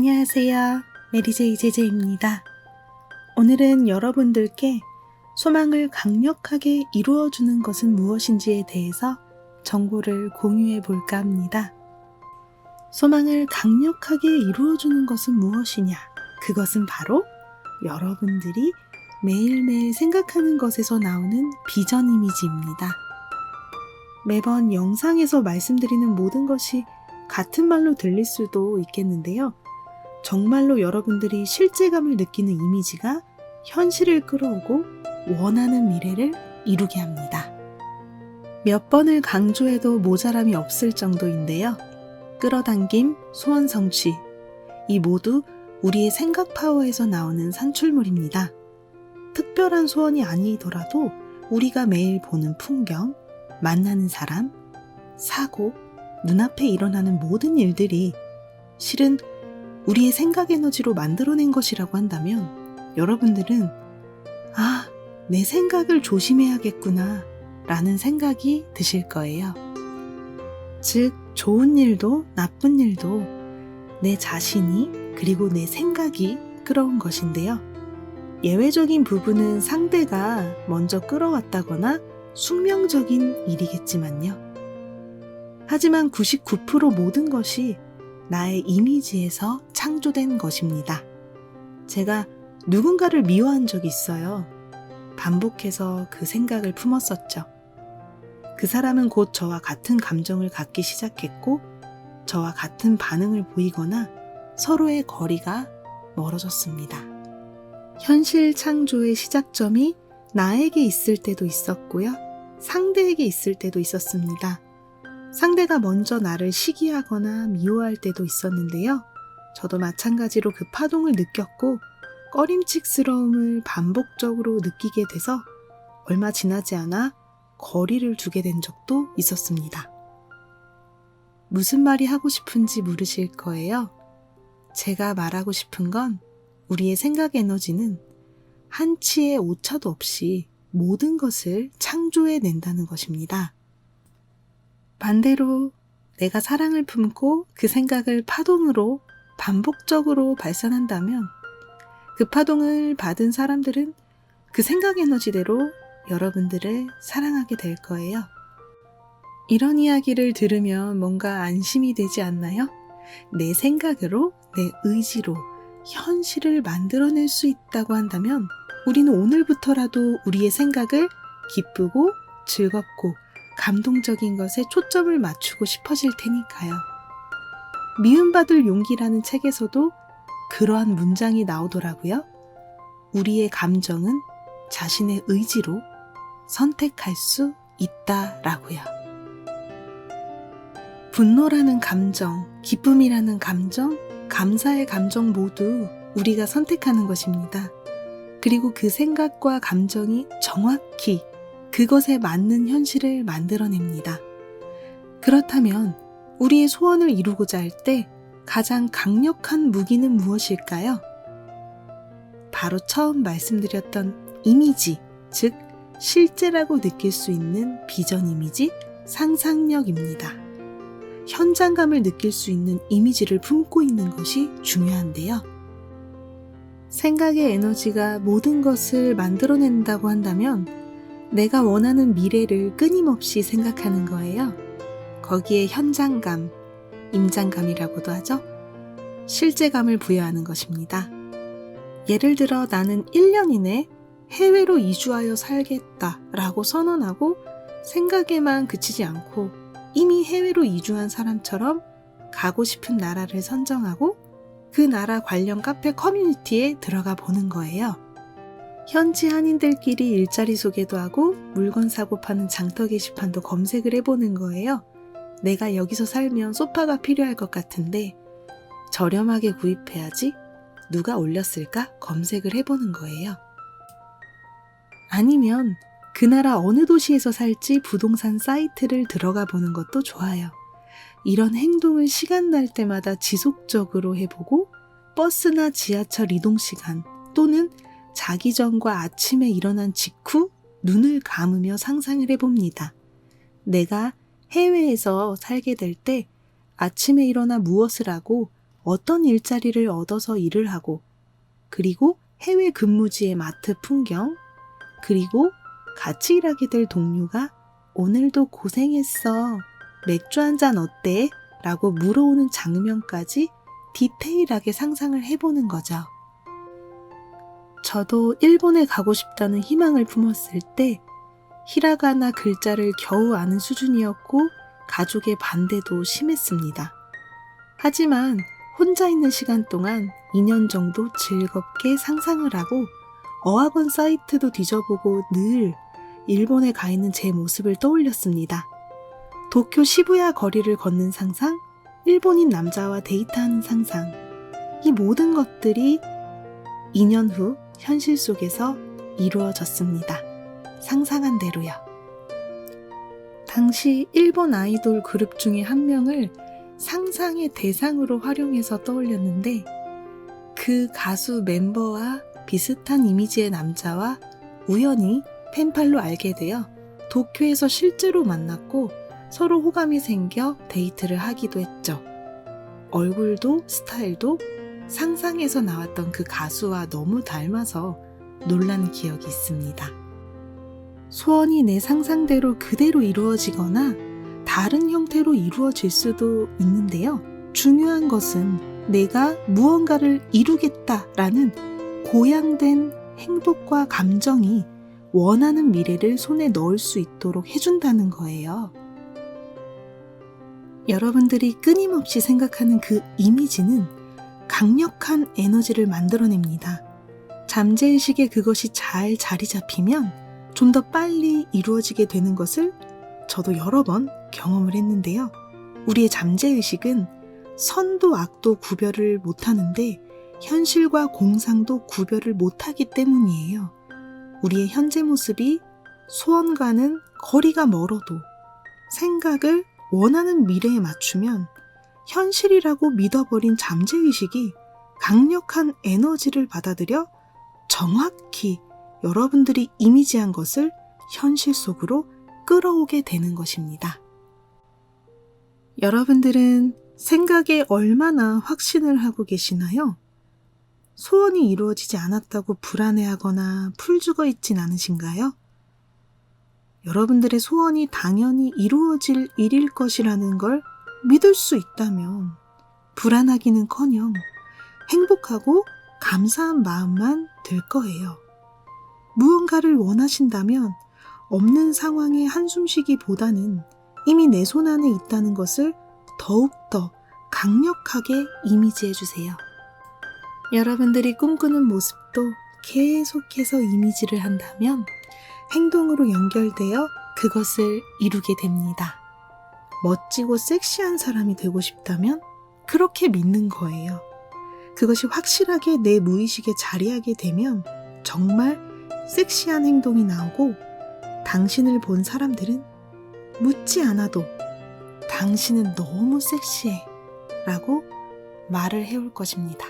안녕하세요. 메리제이 제제입니다. 오늘은 여러분들께 소망을 강력하게 이루어주는 것은 무엇인지에 대해서 정보를 공유해 볼까 합니다. 소망을 강력하게 이루어주는 것은 무엇이냐? 그것은 바로 여러분들이 매일매일 생각하는 것에서 나오는 비전 이미지입니다. 매번 영상에서 말씀드리는 모든 것이 같은 말로 들릴 수도 있겠는데요. 정말로 여러분들이 실제감을 느끼는 이미지가 현실을 끌어오고 원하는 미래를 이루게 합니다. 몇 번을 강조해도 모자람이 없을 정도인데요. 끌어당김, 소원 성취, 이 모두 우리의 생각 파워에서 나오는 산출물입니다. 특별한 소원이 아니더라도 우리가 매일 보는 풍경, 만나는 사람, 사고, 눈앞에 일어나는 모든 일들이 실은 우리의 생각 에너지로 만들어낸 것이라고 한다면 여러분들은 내 생각을 조심해야겠구나 라는 생각이 드실 거예요. 즉, 좋은 일도 나쁜 일도 내 자신이 그리고 내 생각이 끌어온 것인데요. 예외적인 부분은 상대가 먼저 끌어왔다거나 숙명적인 일이겠지만요. 하지만 99% 모든 것이 나의 이미지에서 창조된 것입니다. 제가 누군가를 미워한 적이 있어요. 반복해서 그 생각을 품었었죠. 그 사람은 곧 저와 같은 감정을 갖기 시작했고 저와 같은 반응을 보이거나 서로의 거리가 멀어졌습니다. 현실 창조의 시작점이 나에게 있을 때도 있었고요. 상대에게 있을 때도 있었습니다. 상대가 먼저 나를 시기하거나 미워할 때도 있었는데요. 저도 마찬가지로 그 파동을 느꼈고 꺼림칙스러움을 반복적으로 느끼게 돼서 얼마 지나지 않아 거리를 두게 된 적도 있었습니다. 무슨 말이 하고 싶은지 물으실 거예요. 제가 말하고 싶은 건 우리의 생각 에너지는 한치의 오차도 없이 모든 것을 창조해낸다는 것입니다. 반대로 내가 사랑을 품고 그 생각을 파동으로 반복적으로 발산한다면 그 파동을 받은 사람들은 그 생각 에너지대로 여러분들을 사랑하게 될 거예요. 이런 이야기를 들으면 뭔가 안심이 되지 않나요? 내 생각으로, 내 의지로 현실을 만들어낼 수 있다고 한다면 우리는 오늘부터라도 우리의 생각을 기쁘고 즐겁고 감동적인 것에 초점을 맞추고 싶어질 테니까요. 미움받을 용기라는 책에서도 그러한 문장이 나오더라고요. 우리의 감정은 자신의 의지로 선택할 수 있다라고요. 분노라는 감정, 기쁨이라는 감정, 감사의 감정 모두 우리가 선택하는 것입니다. 그리고 그 생각과 감정이 정확히 그것에 맞는 현실을 만들어냅니다. 그렇다면 우리의 소원을 이루고자 할 때 가장 강력한 무기는 무엇일까요? 바로 처음 말씀드렸던 이미지, 즉 실제라고 느낄 수 있는 비전 이미지, 상상력입니다. 현장감을 느낄 수 있는 이미지를 품고 있는 것이 중요한데요. 생각의 에너지가 모든 것을 만들어낸다고 한다면 내가 원하는 미래를 끊임없이 생각하는 거예요. 거기에 현장감, 임장감이라고도 하죠. 실제감을 부여하는 것입니다. 예를 들어 나는 1년 이내 해외로 이주하여 살겠다라고 선언하고 생각에만 그치지 않고 이미 해외로 이주한 사람처럼 가고 싶은 나라를 선정하고 그 나라 관련 카페 커뮤니티에 들어가 보는 거예요. 현지 한인들끼리 일자리 소개도 하고 물건 사고 파는 장터 게시판도 검색을 해보는 거예요. 내가 여기서 살면 소파가 필요할 것 같은데 저렴하게 구입해야지 누가 올렸을까 검색을 해보는 거예요. 아니면 그 나라 어느 도시에서 살지 부동산 사이트를 들어가 보는 것도 좋아요. 이런 행동을 시간 날 때마다 지속적으로 해보고 버스나 지하철 이동 시간 또는 자기 전과 아침에 일어난 직후 눈을 감으며 상상을 해봅니다. 내가 해외에서 살게 될 때 아침에 일어나 무엇을 하고 어떤 일자리를 얻어서 일을 하고, 그리고 해외 근무지의 마트 풍경, 그리고 같이 일하게 될 동료가 오늘도 고생했어. 맥주 한잔 어때? 라고 물어오는 장면까지 디테일하게 상상을 해보는 거죠. 저도 일본에 가고 싶다는 희망을 품었을 때 히라가나 글자를 겨우 아는 수준이었고 가족의 반대도 심했습니다. 하지만 혼자 있는 시간 동안 2년 정도 즐겁게 상상을 하고 어학원 사이트도 뒤져보고 늘 일본에 가 있는 제 모습을 떠올렸습니다. 도쿄 시부야 거리를 걷는 상상, 일본인 남자와 데이트하는 상상, 이 모든 것들이 2년 후 현실 속에서 이루어졌습니다. 상상한 대로요. 당시 일본 아이돌 그룹 중에 한 명을 상상의 대상으로 활용해서 떠올렸는데 그 가수 멤버와 비슷한 이미지의 남자와 우연히 펜팔로 알게 되어 도쿄에서 실제로 만났고 서로 호감이 생겨 데이트를 하기도 했죠. 얼굴도 스타일도 상상에서 나왔던 그 가수와 너무 닮아서 놀란 기억이 있습니다. 소원이 내 상상대로 그대로 이루어지거나 다른 형태로 이루어질 수도 있는데요. 중요한 것은 내가 무언가를 이루겠다라는 고양된 행복과 감정이 원하는 미래를 손에 넣을 수 있도록 해준다는 거예요. 여러분들이 끊임없이 생각하는 그 이미지는 강력한 에너지를 만들어냅니다. 잠재의식에 그것이 잘 자리 잡히면 좀 더 빨리 이루어지게 되는 것을 저도 여러 번 경험을 했는데요. 우리의 잠재의식은 선도 악도 구별을 못하는데 현실과 공상도 구별을 못하기 때문이에요. 우리의 현재 모습이 소원과는 거리가 멀어도 생각을 원하는 미래에 맞추면 현실이라고 믿어버린 잠재의식이 강력한 에너지를 받아들여 정확히 여러분들이 이미지한 것을 현실 속으로 끌어오게 되는 것입니다. 여러분들은 생각에 얼마나 확신을 하고 계시나요? 소원이 이루어지지 않았다고 불안해하거나 풀죽어 있진 않으신가요? 여러분들의 소원이 당연히 이루어질 일일 것이라는 걸 믿을 수 있다면 불안하기는커녕 행복하고 감사한 마음만 들 거예요. 무언가를 원하신다면 없는 상황에 한숨 쉬기보다는 이미 내 손 안에 있다는 것을 더욱더 강력하게 이미지해 주세요. 여러분들이 꿈꾸는 모습도 계속해서 이미지를 한다면 행동으로 연결되어 그것을 이루게 됩니다. 멋지고 섹시한 사람이 되고 싶다면 그렇게 믿는 거예요. 그것이 확실하게 내 무의식에 자리하게 되면 정말 섹시한 행동이 나오고 당신을 본 사람들은 묻지 않아도 당신은 너무 섹시해 라고 말을 해올 것입니다.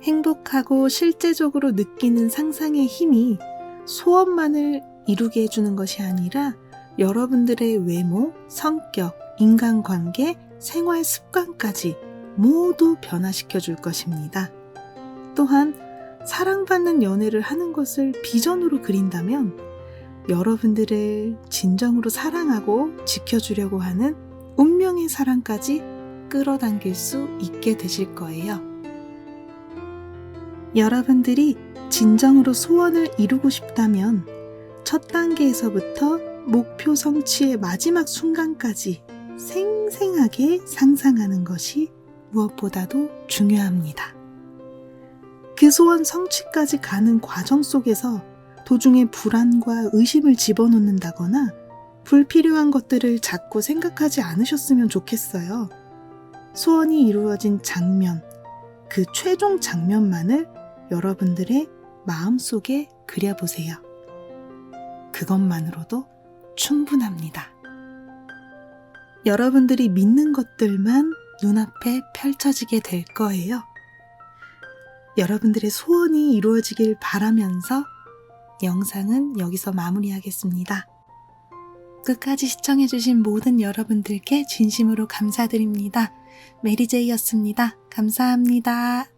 행복하고 실제적으로 느끼는 상상의 힘이 소원만을 이루게 해주는 것이 아니라 여러분들의 외모, 성격, 인간관계, 생활 습관까지 모두 변화시켜 줄 것입니다. 또한 사랑받는 연애를 하는 것을 비전으로 그린다면 여러분들을 진정으로 사랑하고 지켜주려고 하는 운명의 사랑까지 끌어당길 수 있게 되실 거예요. 여러분들이 진정으로 소원을 이루고 싶다면 첫 단계에서부터 목표 성취의 마지막 순간까지 생생하게 상상하는 것이 무엇보다도 중요합니다. 그 소원 성취까지 가는 과정 속에서 도중에 불안과 의심을 집어넣는다거나 불필요한 것들을 자꾸 생각하지 않으셨으면 좋겠어요. 소원이 이루어진 장면, 그 최종 장면만을 여러분들의 마음속에 그려보세요. 그것만으로도 충분합니다. 여러분들이 믿는 것들만 눈앞에 펼쳐지게 될 거예요. 여러분들의 소원이 이루어지길 바라면서 영상은 여기서 마무리하겠습니다. 끝까지 시청해주신 모든 여러분들께 진심으로 감사드립니다. 메리제이였습니다. 감사합니다.